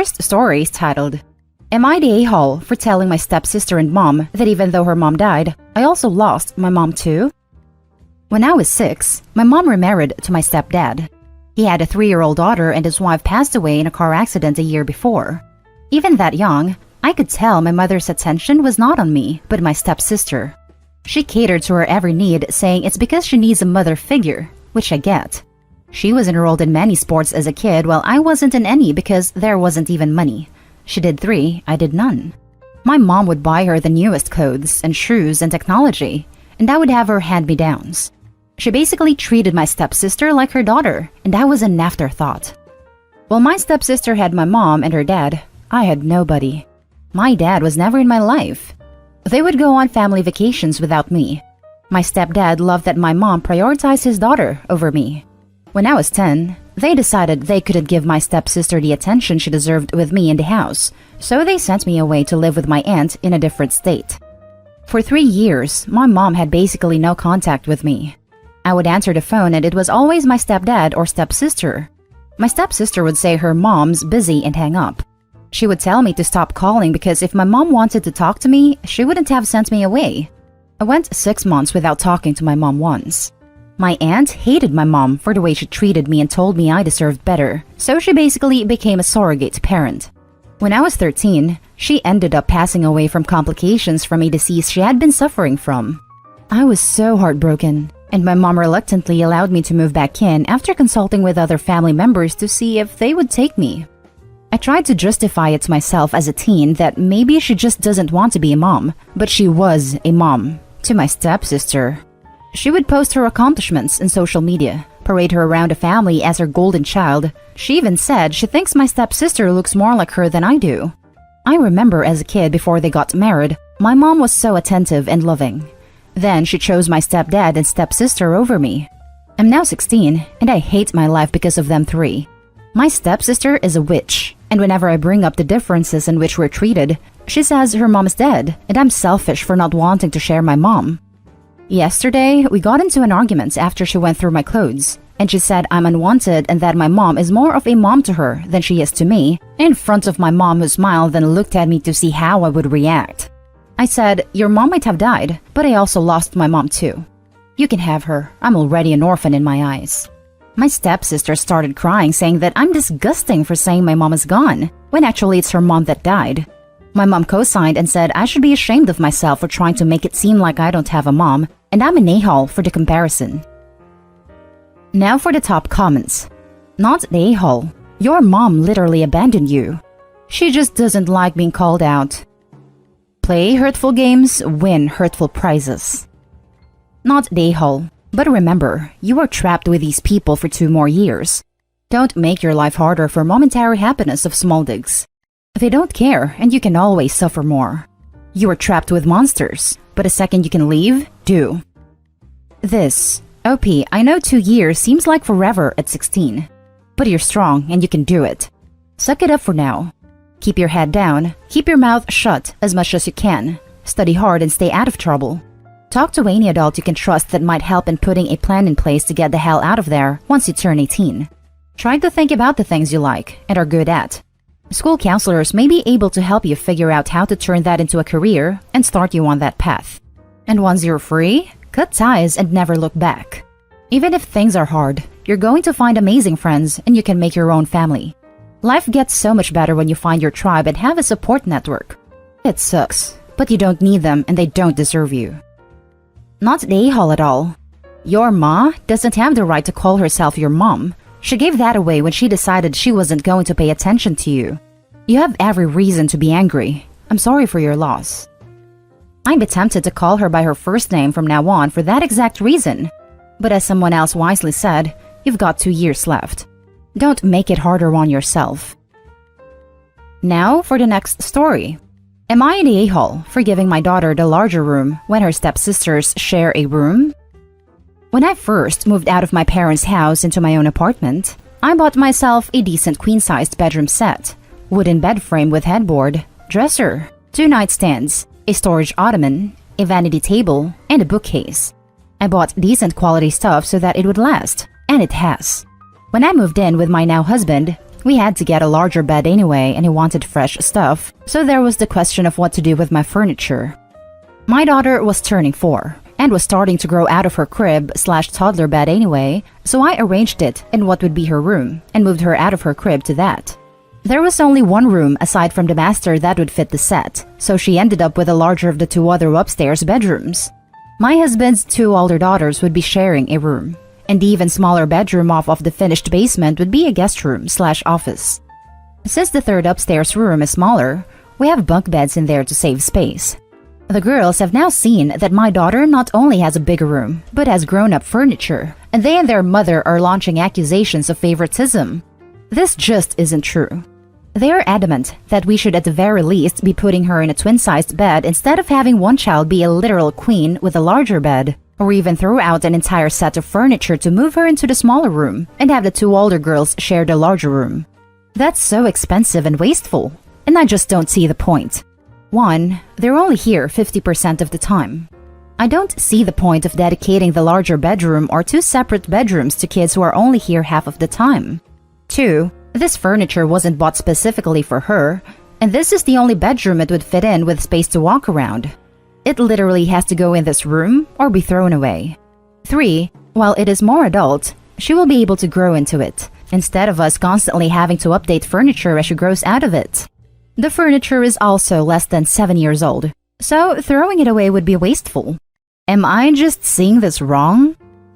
first story is titled, Am I the a-hole for telling my stepsister and mom that even though her mom died, I also lost my mom too? When I was 6, my mom remarried to my stepdad. He had a 3-year-old daughter and his wife passed away in a car accident a year before. Even that young, I could tell my mother's attention was not on me, but my stepsister. She catered to her every need, saying it's because she needs a mother figure, which I get. She was enrolled in many sports as a kid while I wasn't in any because there wasn't even money. She did 3, I did none. My mom would buy her the newest clothes and shoes and technology, and I would have her hand-me-downs. She basically treated my stepsister like her daughter, and I was an afterthought. While my stepsister had my mom and her dad, I had nobody. My dad was never in my life. They would go on family vacations without me. My stepdad loved that my mom prioritized his daughter over me. When I was 10, they decided they couldn't give my stepsister the attention she deserved with me in the house, so they sent me away to live with my aunt in a different state. For 3 years, my mom had basically no contact with me. I would answer the phone and it was always my stepdad or stepsister. My stepsister would say her mom's busy and hang up. She would tell me to stop calling because if my mom wanted to talk to me, she wouldn't have sent me away. I went 6 months without talking to my mom once. My aunt hated my mom for the way she treated me and told me I deserved better, so she basically became a surrogate parent. When I was 13, she ended up passing away from complications from a disease she had been suffering from. I was so heartbroken, and my mom reluctantly allowed me to move back in after consulting with other family members to see if they would take me. I tried to justify it to myself as a teen that maybe she just doesn't want to be a mom, but she was a mom to my stepsister. She would post her accomplishments in social media, parade her around the family as her golden child. She even said she thinks my stepsister looks more like her than I do. I remember as a kid before they got married, my mom was so attentive and loving. Then she chose my stepdad and stepsister over me. I'm now 16, and I hate my life because of them 3. My stepsister is a witch, and whenever I bring up the differences in which we're treated, she says her mom is dead, and I'm selfish for not wanting to share my mom. Yesterday, we got into an argument after she went through my clothes, and she said I'm unwanted and that my mom is more of a mom to her than she is to me, in front of my mom who smiled and looked at me to see how I would react. I said, your mom might have died, but I also lost my mom too. You can have her, I'm already an orphan in my eyes. My stepsister started crying, saying that I'm disgusting for saying my mom is gone, when actually it's her mom that died. My mom co-signed and said I should be ashamed of myself for trying to make it seem like I don't have a mom, and I'm an a-hole for the comparison. Now for the top comments. Not the a-hole. Your mom literally abandoned you. She just doesn't like being called out. Play hurtful games, win hurtful prizes. Not the a-hole. But remember, you are trapped with these people for 2 more years. Don't make your life harder for momentary happiness of small digs. They don't care, and you can always suffer more. You are trapped with monsters, but the second you can leave, do. This. OP, I know 2 years seems like forever at 16. But you're strong and you can do it. Suck it up for now. Keep your head down, keep your mouth shut as much as you can. Study hard and stay out of trouble. Talk to any adult you can trust that might help in putting a plan in place to get the hell out of there once you turn 18. Try to think about the things you like and are good at. School counselors may be able to help you figure out how to turn that into a career and start you on that path. And once you're free, cut ties and never look back. Even if things are hard, you're going to find amazing friends and you can make your own family. Life gets so much better when you find your tribe and have a support network. It sucks, but you don't need them and they don't deserve you. Not the a-hole at all. Your ma doesn't have the right to call herself your mom. She gave that away when she decided she wasn't going to pay attention to you. You have every reason to be angry. I'm sorry for your loss. I'd be tempted to call her by her first name from now on for that exact reason. But as someone else wisely said, you've got 2 years left. Don't make it harder on yourself. Now for the next story. Am I the a-hole for giving my daughter the larger room when her stepsisters share a room? When I first moved out of my parents' house into my own apartment, I bought myself a decent queen-sized bedroom set, wooden bed frame with headboard, dresser, 2 nightstands, a storage ottoman, a vanity table, and a bookcase. I bought decent quality stuff so that it would last, and it has. When I moved in with my now husband, We had to get a larger bed anyway, and he wanted fresh stuff, so there was the question of what to do with my furniture. My daughter was turning 4 and was starting to grow out of her crib/toddler bed anyway, so I arranged it in what would be her room and moved her out of her crib to that. There was only one room aside from the master that would fit the set, so she ended up with the larger of the 2 other upstairs bedrooms. My husband's 2 older daughters would be sharing a room, and the even smaller bedroom off of the finished basement would be a guest room/office. Since the 3rd upstairs room is smaller, we have bunk beds in there to save space. The girls have now seen that my daughter not only has a bigger room, but has grown-up furniture, and they and their mother are launching accusations of favoritism. This just isn't true. They are adamant that we should at the very least be putting her in a twin-sized bed instead of having one child be a literal queen with a larger bed, or even throw out an entire set of furniture to move her into the smaller room and have the 2 older girls share the larger room. That's so expensive and wasteful, and I just don't see the point. 1, they're only here 50% of the time. I don't see the point of dedicating the larger bedroom or 2 separate bedrooms to kids who are only here half of the time. 2, this furniture wasn't bought specifically for her, and this is the only bedroom it would fit in with space to walk around. It literally has to go in this room or be thrown away. 3, while it is more adult, she will be able to grow into it, instead of us constantly having to update furniture as she grows out of it. The furniture is also less than 7 years old, so throwing it away would be wasteful. Am I just seeing this wrong?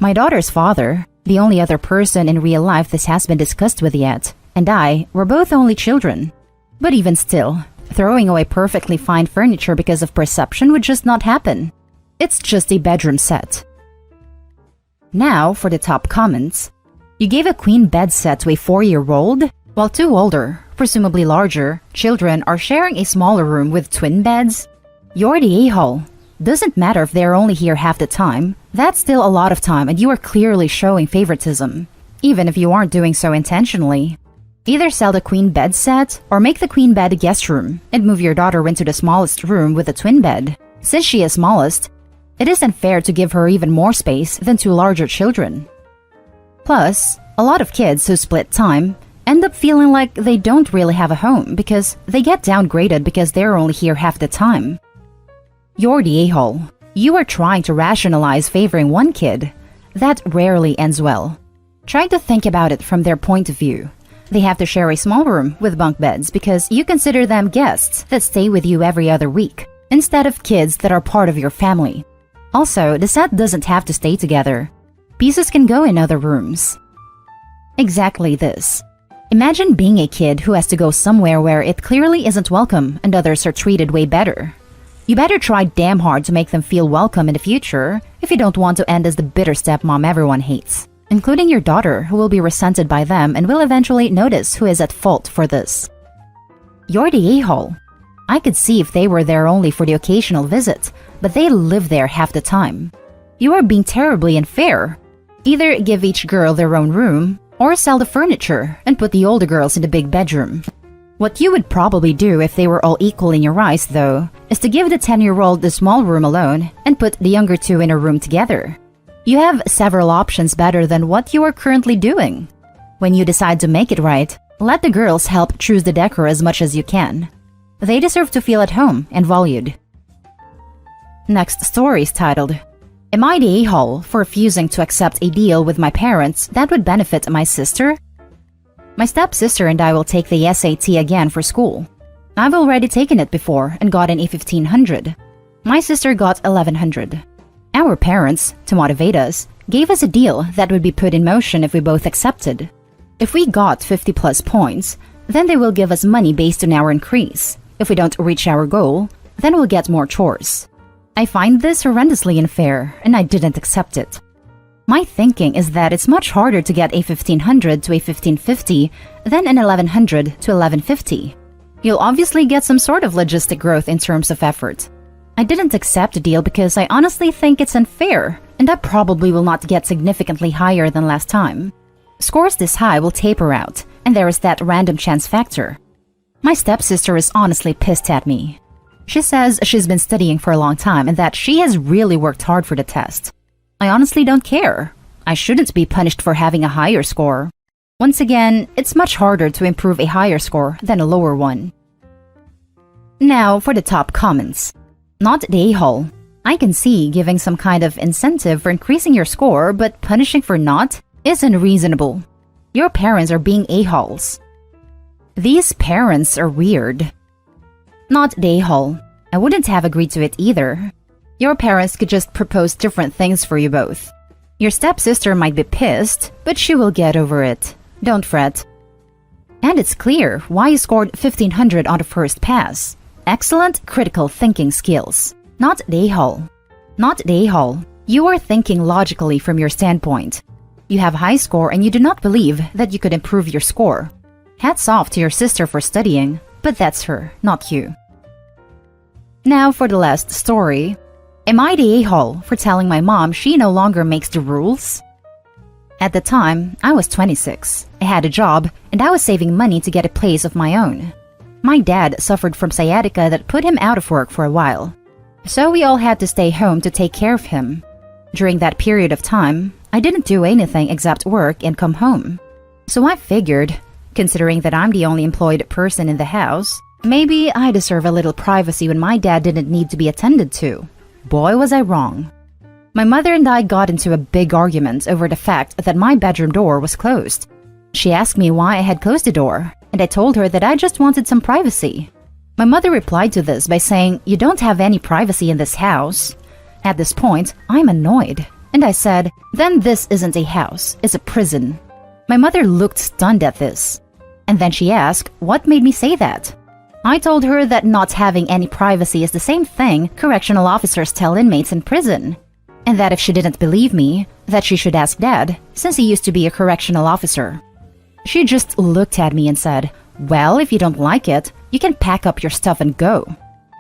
My daughter's father, the only other person in real life this has been discussed with yet, and I were both only children. But even still, throwing away perfectly fine furniture because of perception would just not happen. It's just a bedroom set. Now for the top comments. You gave a queen bed set to a 4-year-old, while 2 older, presumably larger, children are sharing a smaller room with twin beds? You're the a-hole. Doesn't matter if they're only here half the time, that's still a lot of time and you are clearly showing favoritism, even if you aren't doing so intentionally. Either sell the queen bed set or make the queen bed a guest room and move your daughter into the smallest room with a twin bed. Since she is smallest, it isn't fair to give her even more space than 2 larger children. Plus, a lot of kids who split time end up feeling like they don't really have a home because they get downgraded because they're only here half the time. You're the a-hole. You are trying to rationalize favoring one kid. That rarely ends well. Try to think about it from their point of view. They have to share a small room with bunk beds because you consider them guests that stay with you every other week, instead of kids that are part of your family. Also, the set doesn't have to stay together. Pieces can go in other rooms. Exactly this. Imagine being a kid who has to go somewhere where it clearly isn't welcome and others are treated way better. You better try damn hard to make them feel welcome in the future if you don't want to end as the bitter stepmom everyone hates, including your daughter, who will be resented by them and will eventually notice who is at fault for this. You're the a-hole. I could see if they were there only for the occasional visit, but they live there half the time. You are being terribly unfair. Either give each girl their own room, or sell the furniture and put the older girls in the big bedroom. What you would probably do if they were all equal in your eyes, though, is to give the 10-year-old the small room alone and put the younger 2 in a room together. You have several options better than what you are currently doing. When you decide to make it right, let the girls help choose the decor as much as you can. They deserve to feel at home and valued. Next story is titled, Am I the a-hole for refusing to accept a deal with my parents that would benefit my sister? My stepsister and I will take the SAT again for school. I've already taken it before and gotten a 1500. My sister got 1100. Our parents, to motivate us, gave us a deal that would be put in motion if we both accepted. If we got 50 plus points, then they will give us money based on our increase. If we don't reach our goal, then we'll get more chores. I find this horrendously unfair, and I didn't accept it. My thinking is that it's much harder to get a 1500 to a 1550 than an 1100 to 1150. You'll obviously get some sort of logistic growth in terms of effort. I didn't accept the deal because I honestly think it's unfair, and I probably will not get significantly higher than last time. Scores this high will taper out, and there is that random chance factor. My stepsister is honestly pissed at me. She says she's been studying for a long time and that she has really worked hard for the test. I honestly don't care. I shouldn't be punished for having a higher score. Once again, it's much harder to improve a higher score than a lower one. Now for the top comments. Not the a-hole. I can see giving some kind of incentive for increasing your score, but punishing for not is unreasonable. Your parents are being a-holes. These parents are weird. Not the a-hole. I wouldn't have agreed to it either. Your parents could just propose different things for you both. Your stepsister might be pissed, but she will get over it. Don't fret. And it's clear why you scored 1500 on the first pass. Excellent critical thinking skills. Not the a-hole. Not the a-hole. You are thinking logically from your standpoint. You have a high score and you do not believe that you could improve your score. Hats off to your sister for studying, but that's her, not you. Now for the last story. Am I the a-hole for telling my mom she no longer makes the rules? At the time, I was 26. I had a job, and I was saving money to get a place of my own. My dad suffered from sciatica that put him out of work for a while. So we all had to stay home to take care of him. During that period of time, I didn't do anything except work and come home. So I figured, considering that I'm the only employed person in the house, maybe I deserve a little privacy when my dad didn't need to be attended to. Boy, was I wrong. My mother and I got into a big argument over the fact that my bedroom door was closed. She asked me why I had closed the door, and I told her that I just wanted some privacy. My mother replied to this by saying, "You don't have any privacy in this house." At this point, I'm annoyed, and I said, "Then this isn't a house, it's a prison." My mother looked stunned at this, and then she asked what made me say that. I told her that not having any privacy is the same thing correctional officers tell inmates in prison, and that if she didn't believe me, that she should ask Dad, since he used to be a correctional officer. She just looked at me and said, "Well, if you don't like it, you can pack up your stuff and go."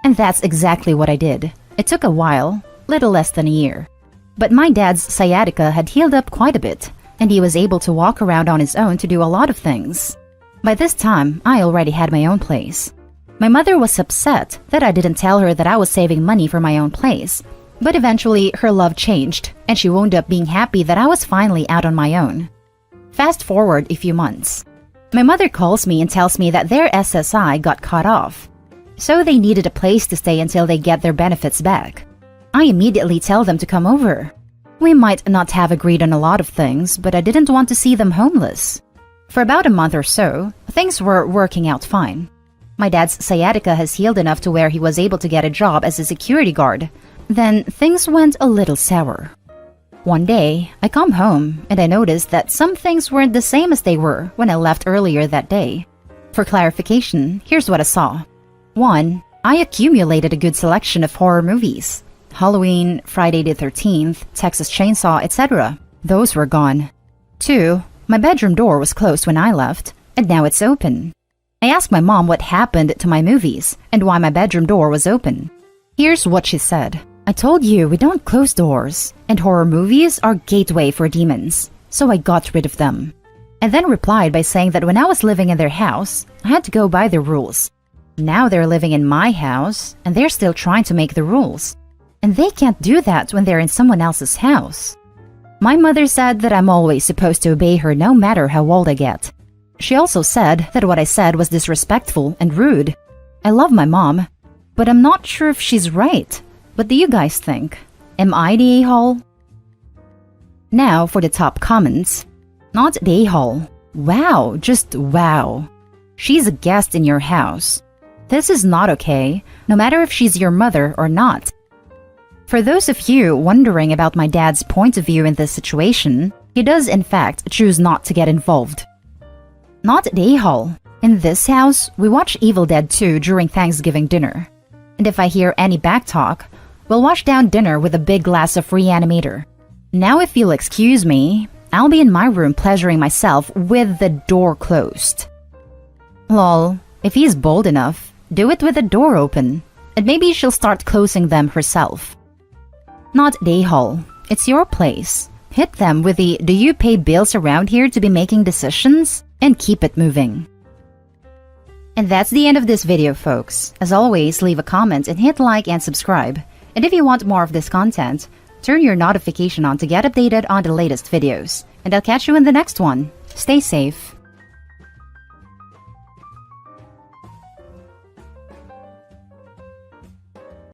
And that's exactly what I did. It took a while, little less than a year. But my dad's sciatica had healed up quite a bit, and he was able to walk around on his own to do a lot of things. By this time, I already had my own place. My mother was upset that I didn't tell her that I was saving money for my own place, but eventually her love changed, and she wound up being happy that I was finally out on my own. Fast forward a few months. My mother calls me and tells me that their SSI got cut off, so they needed a place to stay until they get their benefits back. I immediately tell them to come over. We might not have agreed on a lot of things, but I didn't want to see them homeless. For about a month or so, things were working out fine. My dad's sciatica has healed enough to where he was able to get a job as a security guard. Then things went a little sour. One day, I come home and I noticed that some things weren't the same as they were when I left earlier that day. For clarification, here's what I saw. 1. I accumulated a good selection of horror movies. Halloween, Friday the 13th, Texas Chainsaw, etc. Those were gone. 2. My bedroom door was closed when I left, and now it's open. I asked my mom what happened to my movies and why my bedroom door was open. Here's what she said. "I told you we don't close doors, and horror movies are gateway for demons, so I got rid of them." I then replied by saying that when I was living in their house, I had to go by their rules. Now they're living in my house, and they're still trying to make the rules. And they can't do that when they're in someone else's house. My mother said that I'm always supposed to obey her no matter how old I get. She also said that what I said was disrespectful and rude. I love my mom, but I'm not sure if she's right. What do you guys think? Am I the a-hole? Now for the top comments. Not the a-hole. Wow, just wow. She's a guest in your house. This is not okay, no matter if she's your mother or not. For those of you wondering about my dad's point of view in this situation, he does in fact choose not to get involved. Not the a-hole. In this house, we watch Evil Dead 2 during Thanksgiving dinner. And if I hear any backtalk, we'll wash down dinner with a big glass of Reanimator. Now if you'll excuse me, I'll be in my room pleasuring myself with the door closed. Lol, if he's bold enough, do it with the door open, and maybe she'll start closing them herself. Not the a-hole. It's your place. Hit them with the "Do you pay bills around here to be making decisions?" and keep it moving. And that's the end of this video, folks. As always, leave a comment and hit like and subscribe. And if you want more of this content, turn your notification on to get updated on the latest videos. And I'll catch you in the next one. Stay safe.